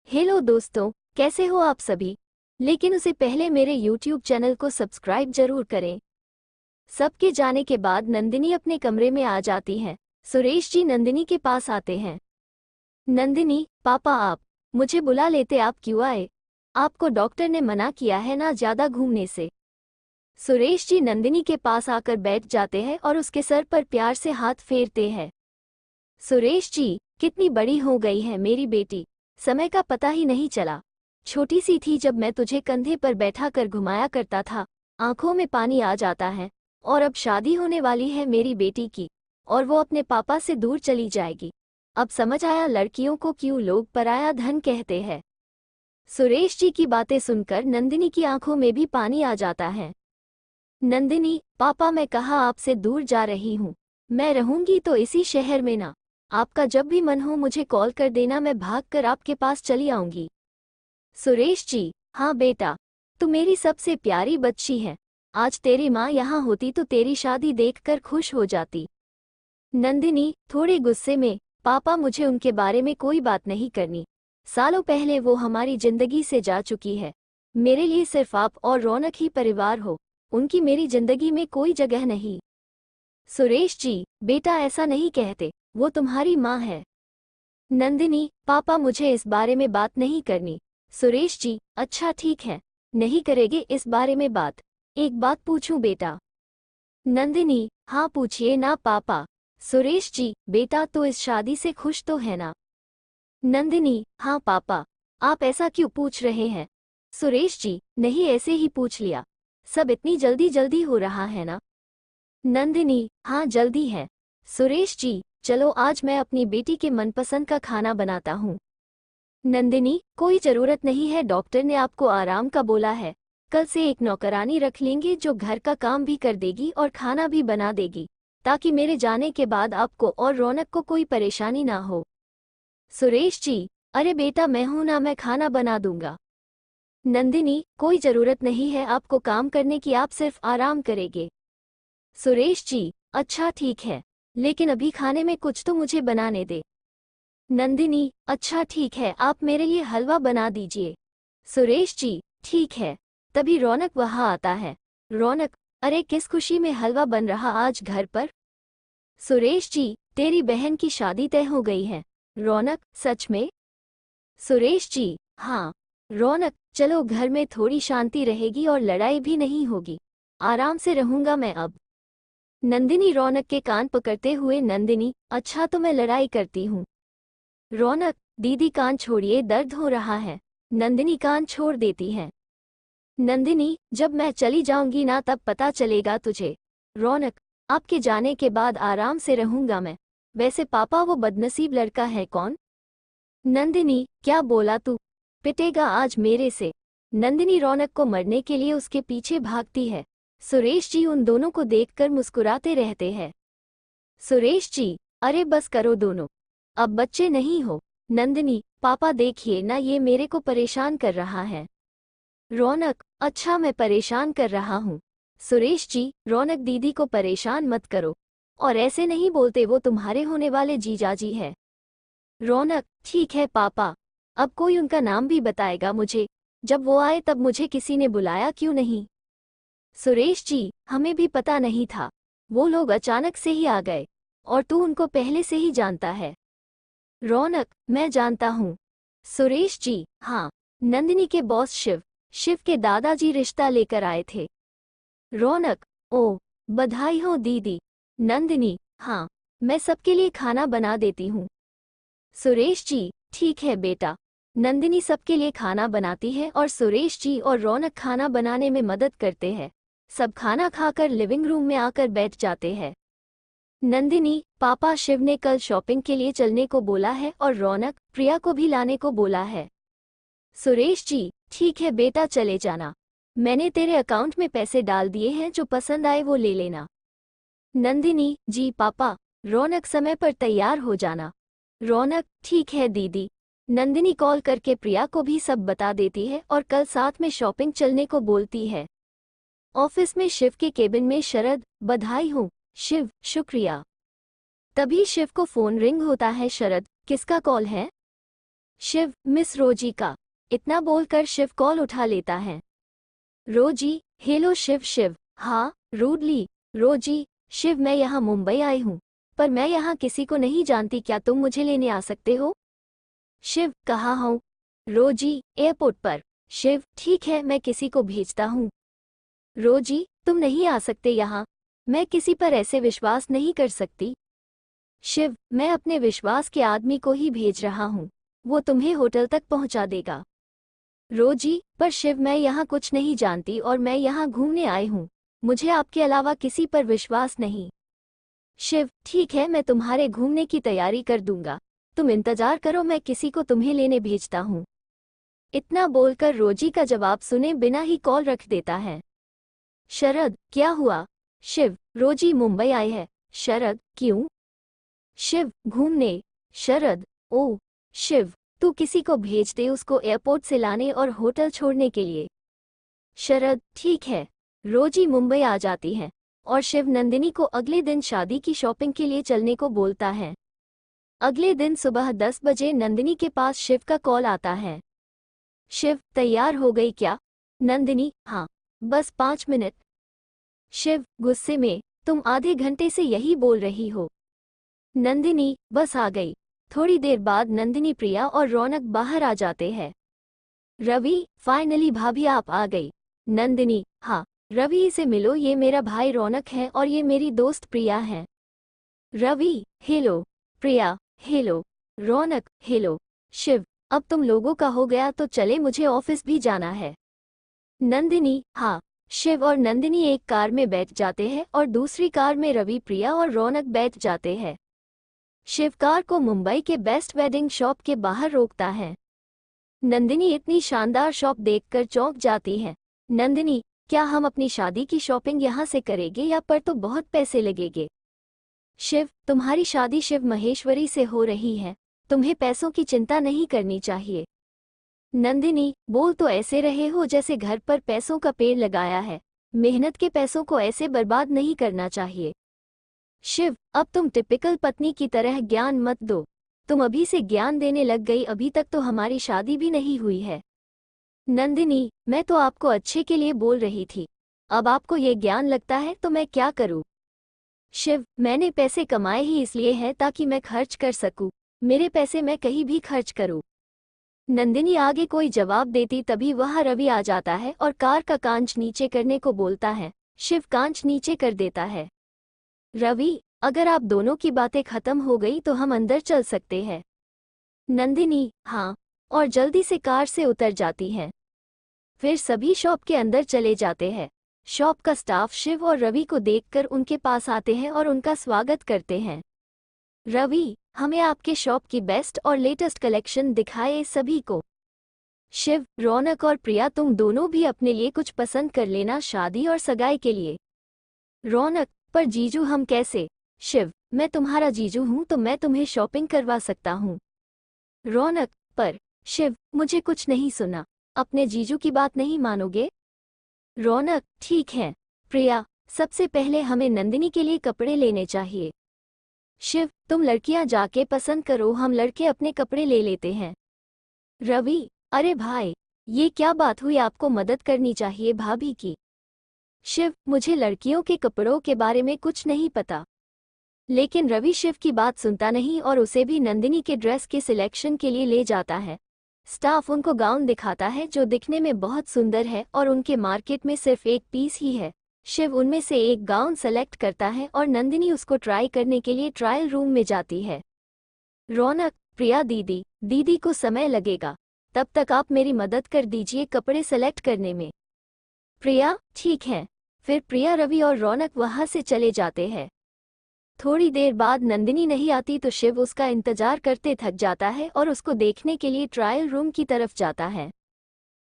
Hello दोस्तों, कैसे हो आप सभी। लेकिन उससे पहले मेरे YouTube चैनल को सब्सक्राइब जरूर करें। सबके जाने के बाद नंदिनी अपने कमरे में आ जाती है। सुरेश जी नंदिनी के पास आते हैं। नंदिनी, पापा आप मुझे बुला लेते, आप क्यों आए? आपको डॉक्टर ने मना किया है ना ज्यादा घूमने से। सुरेश जी नंदिनी के पास आकर बैठ जाते हैं और उसके सर पर प्यार से हाथ फेरते हैं। सुरेश जी, कितनी बड़ी हो गई है मेरी बेटी, समय का पता ही नहीं चला। छोटी सी थी जब मैं तुझे कंधे पर बैठा कर घुमाया करता था, आंखों में पानी आ जाता है। और अब शादी होने वाली है मेरी बेटी की, और वो अपने पापा से दूर चली जाएगी। अब समझ आया लड़कियों को क्यों लोग पराया धन कहते हैं। सुरेश जी की बातें सुनकर नंदिनी की आंखों में भी पानी आ जाता है। नंदिनी, पापा मैं कहाँ आपसे दूर जा रही हूँ। मैं रहूंगी तो इसी शहर में ना। आपका जब भी मन हो मुझे कॉल कर देना, मैं भागकर आपके पास चली आऊंगी। सुरेश जी, हाँ बेटा, तू मेरी सबसे प्यारी बच्ची है। आज तेरी माँ यहाँ होती तो तेरी शादी देखकर खुश हो जाती। नंदिनी थोड़े गुस्से में, पापा मुझे उनके बारे में कोई बात नहीं करनी। सालों पहले वो हमारी जिंदगी से जा चुकी है। मेरे लिए सिर्फ आप और रौनक ही परिवार हो। उनकी मेरी जिंदगी में कोई जगह नहीं। सुरेश जी, बेटा ऐसा नहीं कहते, वो तुम्हारी माँ है। नंदिनी, पापा मुझे इस बारे में बात नहीं करनी। सुरेश जी, अच्छा ठीक है, नहीं करेंगे इस बारे में बात। एक बात पूछूं बेटा? नंदिनी, हाँ पूछिए ना पापा। सुरेश जी, बेटा तो इस शादी से खुश तो है ना? नंदिनी, हाँ पापा। आप ऐसा क्यों पूछ रहे हैं? सुरेश जी, नहीं ऐसे ही पूछ लिया। सब इतनी जल्दी जल्दी हो रहा है ना? नंदिनी, हाँ जल्दी है। सुरेश जी, चलो आज मैं अपनी बेटी के मनपसंद का खाना बनाता हूँ। नंदिनी, कोई जरूरत नहीं है, डॉक्टर ने आपको आराम का बोला है। कल से एक नौकरानी रख लेंगे जो घर का काम भी कर देगी और खाना भी बना देगी, ताकि मेरे जाने के बाद आपको और रौनक को कोई परेशानी ना हो। सुरेश जी, अरे बेटा मैं हूं ना, मैं खाना बना दूंगा। नंदिनी, कोई जरूरत नहीं है आपको काम करने की, आप सिर्फ आराम करेंगे। सुरेश जी, अच्छा ठीक है, लेकिन अभी खाने में कुछ तो मुझे बनाने दे। नंदिनी, अच्छा ठीक है, आप मेरे लिए हलवा बना दीजिए। सुरेश जी, ठीक है। तभी रौनक वहां आता है। रौनक, अरे किस खुशी में हलवा बन रहा आज घर पर? सुरेश जी, तेरी बहन की शादी तय हो गई है। रौनक, सच में? सुरेश जी, हाँ। रौनक, चलो घर में थोड़ी शांति रहेगी और लड़ाई भी नहीं होगी। आराम से रहूंगा मैं अब। नंदिनी रौनक के कान पकड़ते हुए, नंदिनी, अच्छा तो मैं लड़ाई करती हूँ। रौनक, दीदी कान छोड़िए, दर्द हो रहा है। नंदिनी कान छोड़ देती है। नंदिनी, जब मैं चली जाऊंगी ना तब पता चलेगा तुझे। रौनक, आपके जाने के बाद आराम से रहूंगा मैं। वैसे पापा वो बदनसीब लड़का है कौन? नंदिनी, क्या बोला तू? पिटेगा आज मेरे से। नंदिनी रौनक को मरने के लिए उसके पीछे भागती है। सुरेश जी उन दोनों को देखकर मुस्कुराते रहते हैं। सुरेश जी, अरे बस करो दोनों, अब बच्चे नहीं हो। नंदिनी, पापा देखिए ना, ये मेरे को परेशान कर रहा है। रौनक, अच्छा मैं परेशान कर रहा हूँ। सुरेश जी, रौनक दीदी को परेशान मत करो। और ऐसे नहीं बोलते, वो तुम्हारे होने वाले जीजाजी है। रौनक, ठीक है पापा। अब कोई उनका नाम भी बताएगा मुझे। जब वो आए तब मुझे किसी ने बुलाया क्यों नहीं? सुरेश जी, हमें भी पता नहीं था, वो लोग अचानक से ही आ गए। और तू उनको पहले से ही जानता है? रौनक, मैं जानता हूँ। सुरेश जी, हाँ। नंदिनी के बॉस शिव, शिव के दादाजी रिश्ता लेकर आए थे। रौनक, ओ, बधाई हो दीदी। नंदिनी, हाँ, मैं सबके लिए खाना बना देती हूँ। सुरेश जी, ठीक है बेटा। नंदिनी सबके लिए खाना बनाती है और सुरेश जी और रौनक खाना बनाने में मदद करते हैं। सब खाना खाकर लिविंग रूम में आकर बैठ जाते हैं। नंदिनी, पापा शिव ने कल शॉपिंग के लिए चलने को बोला है और रौनक, प्रिया को भी लाने को बोला है। सुरेश जी, ठीक है बेटा, चले जाना। मैंने तेरे अकाउंट में पैसे डाल दिए हैं, जो पसंद आए वो ले लेना। नंदिनी, जी पापा। रौनक, समय पर तैयार हो जाना। रौनक, ठीक है दीदी। नंदिनी कॉल करके प्रिया को भी सब बता देती है और कल साथ में शॉपिंग चलने को बोलती है। ऑफिस में शिव के केबिन में शरद, बधाई हो। शिव, शुक्रिया। तभी शिव को फोन रिंग होता है। शरद, किसका कॉल है? शिव, मिस रोजी का। इतना बोलकर शिव कॉल उठा लेता है। रोजी, हेलो शिव। शिव, हाँ, रूडली। रोजी, शिव मैं यहाँ मुंबई आई हूँ, पर मैं यहाँ किसी को नहीं जानती, क्या तुम मुझे लेने आ सकते हो? शिव, कहाँ हूँ? रोजी, एयरपोर्ट पर। शिव, ठीक है, मैं किसी को भेजता हूँ। रोजी, तुम नहीं आ सकते यहाँ, मैं किसी पर ऐसे विश्वास नहीं कर सकती। शिव, मैं अपने विश्वास के आदमी को ही भेज रहा हूँ, वो तुम्हें होटल तक पहुँचा देगा। रोजी, पर शिव मैं यहाँ कुछ नहीं जानती और मैं यहाँ घूमने आई हूँ, मुझे आपके अलावा किसी पर विश्वास नहीं। शिव, ठीक है, मैं तुम्हारे घूमने की तैयारी कर दूंगा, तुम इंतजार करो, मैं किसी को तुम्हें लेने भेजता हूँ। इतना बोलकर रोजी का जवाब सुने बिना ही कॉल रख देता है। शरद, क्या हुआ? शिव, रोजी मुंबई आई है। शरद, क्यों? शिव, घूमने। शरद, ओह शिव, तू किसी को भेज दे उसको एयरपोर्ट से लाने और होटल छोड़ने के लिए। शरद, ठीक है। रोजी मुंबई आ जाती है और शिव नंदिनी को अगले दिन शादी की शॉपिंग के लिए चलने को बोलता है। अगले दिन सुबह 10 बजे नंदिनी के पास शिव का कॉल आता है। शिव, तैयार हो गई क्या? नंदिनी, हाँ, बस 5 मिनट। शिव, गुस्से में, तुम आधे घंटे से यही बोल रही हो। नंदिनी, बस आ गई। थोड़ी देर बाद नंदिनी, प्रिया और रौनक बाहर आ जाते हैं। रवि, फाइनली भाभी आप आ गई। नंदिनी, हाँ, रवि से मिलो, ये मेरा भाई रौनक है और ये मेरी दोस्त प्रिया है। रवि, हेलो। प्रिया, हेलो। रौनक, हेलो। शिव, अब तुम लोगों का हो गया तो चले, मुझे ऑफिस भी जाना है। नंदिनी, हाँ। शिव और नंदिनी एक कार में बैठ जाते हैं और दूसरी कार में रवि, प्रिया और रौनक बैठ जाते हैं। शिव कार को मुंबई के बेस्ट वेडिंग शॉप के बाहर रोकता है। नंदिनी इतनी शानदार शॉप देखकर चौंक जाती है। नंदिनी, क्या हम अपनी शादी की शॉपिंग यहाँ से करेंगे या पर तो बहुत पैसे लगेंगे? शिव, तुम्हारी शादी शिव महेश्वरी से हो रही है, तुम्हें पैसों की चिंता नहीं करनी चाहिए। नंदिनी, बोल तो ऐसे रहे हो जैसे घर पर पैसों का पेड़ लगाया है, मेहनत के पैसों को ऐसे बर्बाद नहीं करना चाहिए। शिव, अब तुम टिपिकल पत्नी की तरह ज्ञान मत दो, तुम अभी से ज्ञान देने लग गई, अभी तक तो हमारी शादी भी नहीं हुई है। नंदिनी, मैं तो आपको अच्छे के लिए बोल रही थी, अब आपको ये ज्ञान लगता है तो मैं क्या करूं? शिव, मैंने पैसे कमाए ही इसलिए है ताकि मैं खर्च कर सकूं, मेरे पैसे मैं कहीं भी खर्च करूं। नंदिनी आगे कोई जवाब देती तभी वह रवि आ जाता है और कार का कांच नीचे करने को बोलता है। शिव कांच नीचे कर देता है। रवि, अगर आप दोनों की बातें खत्म हो गई तो हम अंदर चल सकते हैं। नंदिनी, हाँ, और जल्दी से कार से उतर जाती हैं। फिर सभी शॉप के अंदर चले जाते हैं। शॉप का स्टाफ शिव और रवि को देखकर उनके पास आते हैं और उनका स्वागत करते हैं। रवि, हमें आपके शॉप की बेस्ट और लेटेस्ट कलेक्शन दिखाए सभी को। शिव, रौनक और प्रिया, तुम दोनों भी अपने लिए कुछ पसंद कर लेना शादी और सगाई के लिए। रौनक, पर जीजू हम कैसे? शिव, मैं तुम्हारा जीजू हूं तो मैं तुम्हें शॉपिंग करवा सकता हूं। रौनक, पर शिव, मुझे कुछ नहीं सुना, अपने जीजू की बात नहीं मानोगे? रौनक, ठीक है। प्रिया, सबसे पहले हमें नंदिनी के लिए कपड़े लेने चाहिए। शिव, तुम लड़कियां जाके पसंद करो, हम लड़के अपने कपड़े ले लेते हैं। रवि, अरे भाई, ये क्या बात हुई, आपको मदद करनी चाहिए भाभी की। शिव, मुझे लड़कियों के कपड़ों के बारे में कुछ नहीं पता। लेकिन रवि शिव की बात सुनता नहीं और उसे भी नंदिनी के ड्रेस के सिलेक्शन के लिए ले जाता है। स्टाफ उनको गाउन दिखाता है जो दिखने में बहुत सुंदर है और उनके मार्केट में सिर्फ एक पीस ही है। शिव उनमें से एक गाउन सेलेक्ट करता है और नंदिनी उसको ट्राई करने के लिए ट्रायल रूम में जाती है। रौनक, प्रिया दीदी, दीदी को समय लगेगा, तब तक आप मेरी मदद कर दीजिए कपड़े सेलेक्ट करने में। प्रिया, ठीक है। फिर प्रिया, रवि और रौनक वहां से चले जाते हैं। थोड़ी देर बाद नंदिनी नहीं आती तो शिव उसका इंतजार करते थक जाता है और उसको देखने के लिए ट्रायल रूम की तरफ जाता है।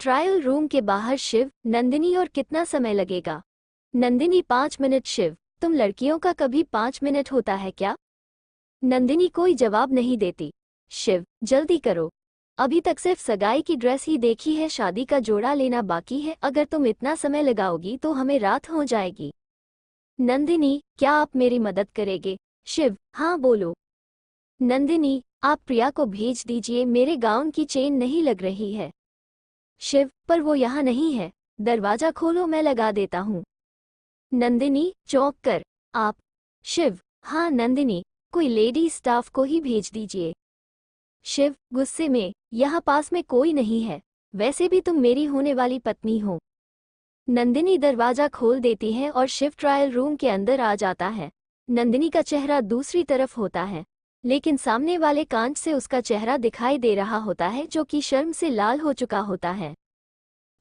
ट्रायल रूम के बाहर शिव, नंदिनी, और कितना समय लगेगा? नंदिनी, 5 मिनट। शिव, तुम लड़कियों का कभी 5 मिनट होता है क्या? नंदिनी कोई जवाब नहीं देती। शिव, जल्दी करो, अभी तक सिर्फ सगाई की ड्रेस ही देखी है, शादी का जोड़ा लेना बाकी है, अगर तुम इतना समय लगाओगी तो हमें रात हो जाएगी। नंदिनी, क्या आप मेरी मदद करेंगे? शिव, हाँ बोलो। नंदिनी, आप प्रिया को भेज दीजिए, मेरे गाउन की चेन नहीं लग रही है। शिव, पर वो यहाँ नहीं है, दरवाजा खोलो, मैं लगा देता हूँ। नंदिनी चौंक कर, आप? शिव, हाँ नंदिनी, कोई लेडी स्टाफ को ही भेज दीजिए। शिव गुस्से में, यहाँ पास में कोई नहीं है, वैसे भी तुम मेरी होने वाली पत्नी हो। नंदिनी दरवाजा खोल देती है और शिव ट्रायल रूम के अंदर आ जाता है। नंदिनी का चेहरा दूसरी तरफ होता है, लेकिन सामने वाले कांच से उसका चेहरा दिखाई दे रहा होता है, जो कि शर्म से लाल हो चुका होता है।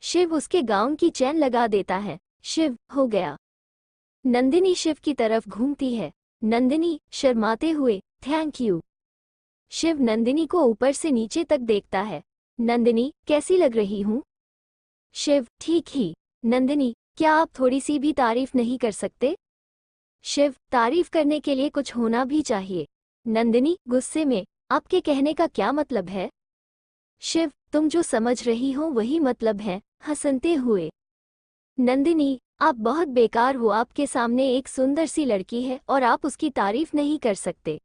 शिव उसके गाउन की चैन लगा देता है। शिव, हो गया। नंदिनी शिव की तरफ घूमती है। नंदिनी शर्माते हुए, थैंक यू। शिव नंदिनी को ऊपर से नीचे तक देखता है। नंदिनी, कैसी लग रही हूँ? शिव, ठीक ही। नंदिनी, क्या आप थोड़ी सी भी तारीफ नहीं कर सकते? शिव, तारीफ करने के लिए कुछ होना भी चाहिए। नंदिनी गुस्से में, आपके कहने का क्या मतलब है? शिव, तुम जो समझ रही हो वही मतलब है, हंसते हुए। नंदिनी, आप बहुत बेकार हो, आपके सामने एक सुंदर सी लड़की है और आप उसकी तारीफ नहीं कर सकते।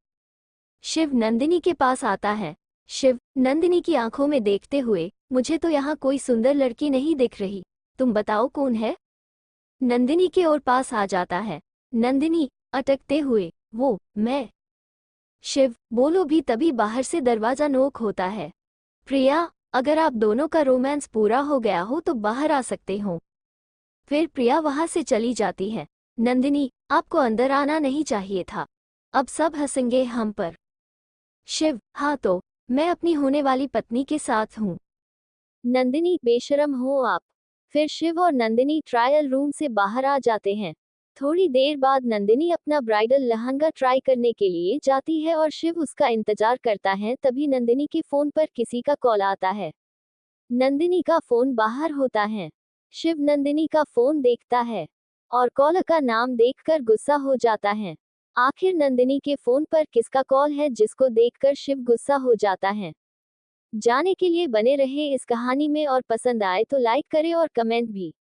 शिव नंदिनी के पास आता है। शिव नंदिनी की आंखों में देखते हुए, मुझे तो यहाँ कोई सुंदर लड़की नहीं दिख रही, तुम बताओ कौन है? नंदिनी के और पास आ जाता है। नंदिनी अटकते हुए, वो मैं। शिव बोलो भी, तभी बाहर से दरवाजा नोक होता है। प्रिया, अगर आप दोनों का रोमांस पूरा हो गया हो तो बाहर आ सकते हो। फिर प्रिया वहां से चली जाती है। नंदिनी, आपको अंदर आना नहीं चाहिए था, अब सब हंसेंगे हम पर। शिव, हाँ तो मैं अपनी होने वाली पत्नी के साथ हूँ। नंदिनी, बेशरम हो आप। फिर शिव और नंदिनी ट्रायल रूम से बाहर आ जाते हैं। थोड़ी देर बाद नंदिनी अपना ब्राइडल लहंगा ट्राई करने के लिए जाती है और शिव उसका इंतजार करता है। तभी नंदिनी के फोन पर किसी का कॉल आता है। नंदिनी का फोन बाहर होता है। शिव नंदिनी का फोन देखता है और कॉलर का नाम देखकर गुस्सा हो जाता है। आखिर नंदिनी के फोन पर किसका कॉल है, जिसको देखकर शिव गुस्सा हो जाता है? जाने के लिए बने रहे इस कहानी में, और पसंद आए तो लाइक करें और कमेंट भी।